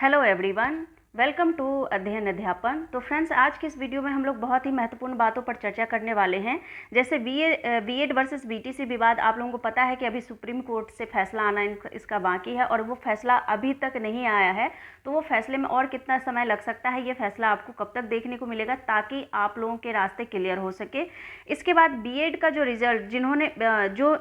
Hello everyone, welcome to अध्ययन अध्यापन। तो फ्रेंड्स, आज की इस वीडियो में हम लोग बहुत ही महत्वपूर्ण बातों पर चर्चा करने वाले हैं। जैसे बीएड वर्सेस बीटीसी विवाद, आप लोगों को पता है कि अभी सुप्रीम कोर्ट से फैसला आना इसका बाकी है और वो फैसला अभी तक नहीं आया है। तो वो फैसले में और कितना समय लग सकता है, ये फैसला आपको कब तक देखने को मिलेगा, ताकि आप लोगों के रास्ते क्लियर हो सके। इसके बाद बीएड का जो रिजल्ट,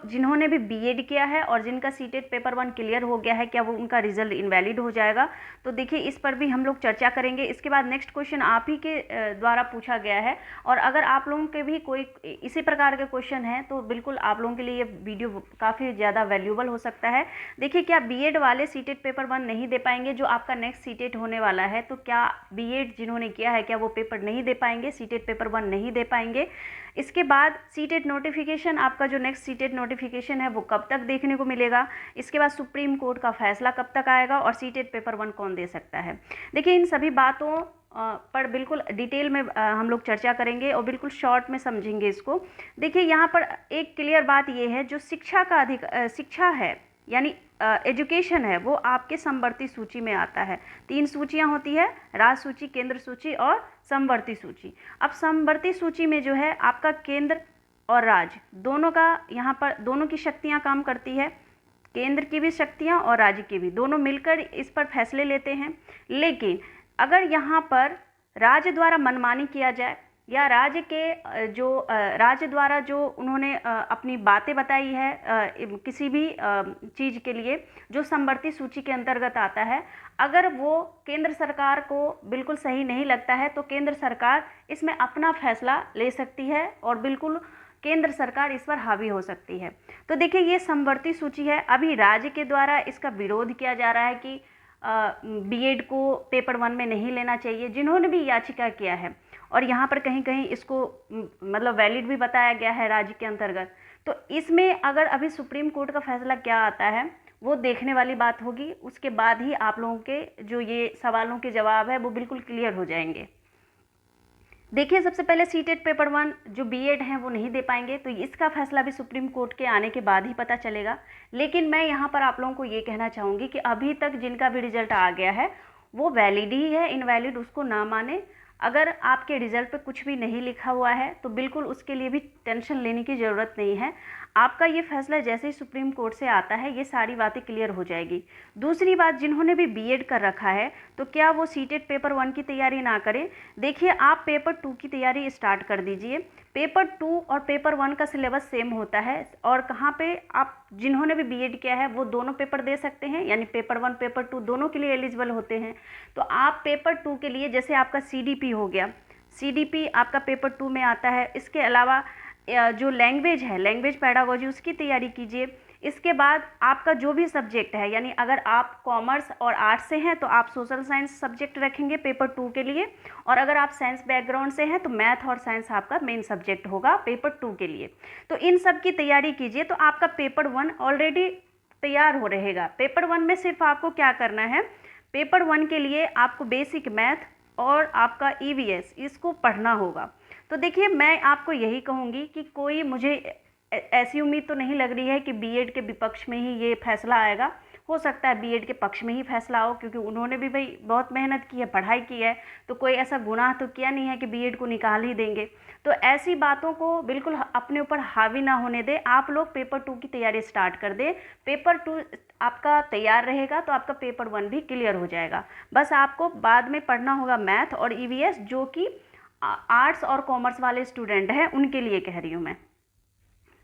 जिन्होंने भी बीएड किया है और जिनका सीटेट पेपर 1 क्लियर हो गया है, क्या वो उनका रिजल्ट इनवैलिड हो जाएगा? तो देखिए, इस पर भी हम लोग चर्चा करेंगे। इसके बाद नेक्स्ट क्वेश्चन आप ही के द्वारा पूछा गया है, और अगर आप लोगों के भी कोई इसी प्रकार के क्वेश्चन हैं तो बिल्कुल आप लोगों के लिए ये वीडियो काफ़ी ज़्यादा वैल्यूबल हो सकता है। देखिए, क्या बीएड वाले सीटेट पेपर 1 नहीं दे पाएंगे, जो आपका नेक्स्ट सीटेट होने वाला है? तो क्या बीएड जिन्होंने किया है, क्या वो पेपर नहीं दे पाएंगे, सीटेट पेपर 1 नहीं दे पाएंगे? इसके बाद सीटेट नोटिफिकेशन, आपका जो नेक्स्ट सीटेट नोटिफिकेशन है वो कब तक देखने को मिलेगा? इसके बाद सुप्रीम कोर्ट का फैसला कब तक आएगा, और सीटेट पेपर 1 कौन दे सकता है? देखिए, इन सभी बातों पर बिल्कुल डिटेल में हम लोग चर्चा करेंगे और बिल्कुल शॉर्ट में समझेंगे इसको। देखिए, यहाँ पर एक क्लियर बात ये है, जो शिक्षा का शिक्षा है, यानी एजुकेशन है, वो आपके समवर्ती सूची में आता है। 3 सूचियाँ होती है, राज्य सूची, केंद्र सूची और समवर्ती सूची। अब समवर्ती सूची में जो है आपका केंद्र और राज्य दोनों का, यहाँ पर दोनों की शक्तियाँ काम करती है। केंद्र की भी शक्तियाँ और राज्य की भी, दोनों मिलकर इस पर फैसले लेते हैं। लेकिन अगर यहाँ पर राज्य द्वारा मनमानी किया जाए, या राज्य द्वारा जो उन्होंने अपनी बातें बताई है किसी भी चीज़ के लिए जो समवर्ती सूची के अंतर्गत आता है, अगर वो केंद्र सरकार को बिल्कुल सही नहीं लगता है, तो केंद्र सरकार इसमें अपना फैसला ले सकती है और बिल्कुल केंद्र सरकार इस पर हावी हो सकती है। तो देखिए, ये समवर्ती सूची है। अभी राज्य के द्वारा इसका विरोध किया जा रहा है कि बीएड को पेपर 1 में नहीं लेना चाहिए, जिन्होंने भी याचिका किया है, और यहाँ पर कहीं कहीं इसको मतलब वैलिड भी बताया गया है राज्य के अंतर्गत। तो इसमें अगर अभी सुप्रीम कोर्ट का फैसला क्या आता है, वो देखने वाली बात होगी। उसके बाद ही आप लोगों के जो ये सवालों के जवाब है वो बिल्कुल क्लियर हो जाएंगे। देखिए, सबसे पहले सीटेट पेपर 1 जो बीएड हैं वो नहीं दे पाएंगे, तो इसका फैसला भी सुप्रीम कोर्ट के आने के बाद ही पता चलेगा। लेकिन मैं यहाँ पर आप लोगों को ये कहना चाहूँगी कि अभी तक जिनका भी रिजल्ट आ गया है वो वैलिड ही है, इनवैलिड उसको ना माने। अगर आपके रिजल्ट पे कुछ भी नहीं लिखा हुआ है तो बिल्कुल उसके लिए भी टेंशन लेने की ज़रूरत नहीं है। आपका ये फैसला जैसे ही सुप्रीम कोर्ट से आता है, ये सारी बातें क्लियर हो जाएगी। दूसरी बात, जिन्होंने भी बीएड कर रखा है, तो क्या वो सीटेट पेपर 1 की तैयारी ना करें? देखिए, आप पेपर 2 की तैयारी स्टार्ट कर दीजिए। पेपर 2 और पेपर 1 का सिलेबस सेम होता है, और कहाँ पे आप जिन्होंने भी बीएड किया है वो दोनों पेपर दे सकते हैं, यानी पेपर 1 पेपर 2 दोनों के लिए एलिजिबल होते हैं। तो आप पेपर 2 के लिए, जैसे आपका सीडीपी हो गया, सीडीपी आपका पेपर 2 में आता है। इसके अलावा जो लैंग्वेज है, लैंग्वेज पैडागोजी, उसकी तैयारी कीजिए। इसके बाद आपका जो भी सब्जेक्ट है, यानी अगर आप कॉमर्स और आर्ट्स से हैं तो आप सोशल साइंस सब्जेक्ट रखेंगे पेपर 2 के लिए, और अगर आप साइंस बैकग्राउंड से हैं तो मैथ और साइंस आपका मेन सब्जेक्ट होगा पेपर 2 के लिए। तो इन सब की तैयारी कीजिए, तो आपका पेपर 1 ऑलरेडी तैयार हो रहेगा। पेपर 1 में सिर्फ आपको क्या करना है, पेपर 1 के लिए आपको बेसिक मैथ और आपका ईवीएस इसको पढ़ना होगा। तो देखिए, मैं आपको यही कहूँगी कि कोई मुझे ऐसी उम्मीद तो नहीं लग रही है कि बीएड के विपक्ष में ही ये फैसला आएगा। हो सकता है बीएड के पक्ष में ही फैसला हो, क्योंकि उन्होंने भी भाई बहुत मेहनत की है, पढ़ाई की है, तो कोई ऐसा गुनाह तो किया नहीं है कि बीएड को निकाल ही देंगे। तो ऐसी बातों को बिल्कुल अपने ऊपर हावी ना होने दें। आप लोग पेपर 2 की तैयारी स्टार्ट कर दें। पेपर 2 आपका तैयार रहेगा तो आपका पेपर 1 भी क्लियर हो जाएगा। बस आपको बाद में पढ़ना होगा मैथ और ईवीएस, जो कि आर्ट्स और कॉमर्स वाले स्टूडेंट हैं उनके लिए कह रही हूँ मैं।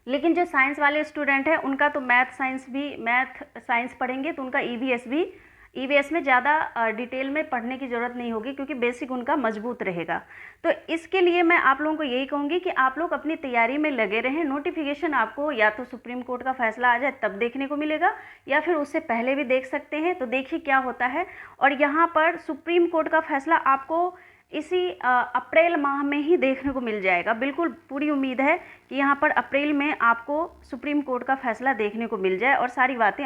लेकिन जो साइंस वाले स्टूडेंट हैं उनका तो मैथ साइंस पढ़ेंगे तो उनका ईवीएस में ज़्यादा डिटेल में पढ़ने की ज़रूरत नहीं होगी, क्योंकि बेसिक उनका मजबूत रहेगा। तो इसके लिए मैं आप लोगों को यही कहूँगी कि आप लोग अपनी तैयारी में लगे रहें। नोटिफिकेशन आपको या तो सुप्रीम कोर्ट का फैसला आ जाए तब देखने को मिलेगा, या फिर उससे पहले भी देख सकते हैं। तो देखिए क्या होता है। और यहाँ पर सुप्रीम कोर्ट का फैसला आपको इसी अप्रैल माह में ही देखने को मिल जाएगा। बिल्कुल पूरी उम्मीद है कि यहाँ पर अप्रैल में आपको सुप्रीम कोर्ट का फैसला देखने को मिल जाए और सारी बातें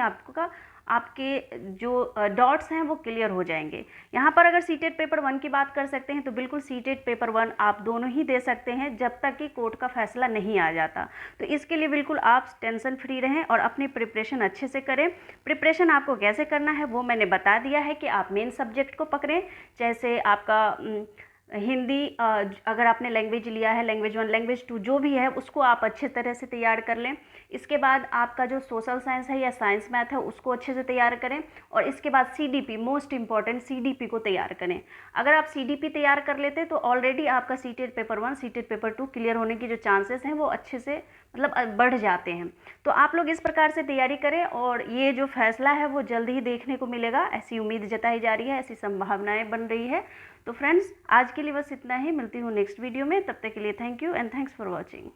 आपके जो डॉट्स हैं वो क्लियर हो जाएंगे। यहाँ पर अगर सीटेट पेपर 1 की बात कर सकते हैं तो बिल्कुल सीटेट पेपर 1 आप दोनों ही दे सकते हैं जब तक कि कोर्ट का फैसला नहीं आ जाता। तो इसके लिए बिल्कुल आप टेंशन फ्री रहें और अपनी प्रिपरेशन अच्छे से करें। प्रिपरेशन आपको कैसे करना है वो मैंने बता दिया है कि आप मेन सब्जेक्ट को पकड़ें, जैसे आपका हिंदी, अगर आपने लैंग्वेज लिया है, लैंग्वेज 1 लैंग्वेज 2 जो भी है उसको आप अच्छे तरह से तैयार कर लें। इसके बाद आपका जो सोशल साइंस है या साइंस मैथ है उसको अच्छे से तैयार करें, और इसके बाद सीडीपी, मोस्ट इंपॉर्टेंट सीडीपी को तैयार करें। अगर आप सीडीपी तैयार कर लेते तो ऑलरेडी आपका CTET paper 1 CTET paper 2 clear होने की जो चांसेस हैं वो अच्छे से मतलब बढ़ जाते हैं। तो आप लोग इस प्रकार से तैयारी करें और ये जो फैसला है वो जल्द ही देखने को मिलेगा, ऐसी उम्मीद जताई जा रही है, ऐसी संभावनाएं बन रही है। तो फ्रेंड्स आज के लिए बस इतना ही, मिलती हूँ नेक्स्ट वीडियो में, तब तक के लिए thank you and thanks for watching.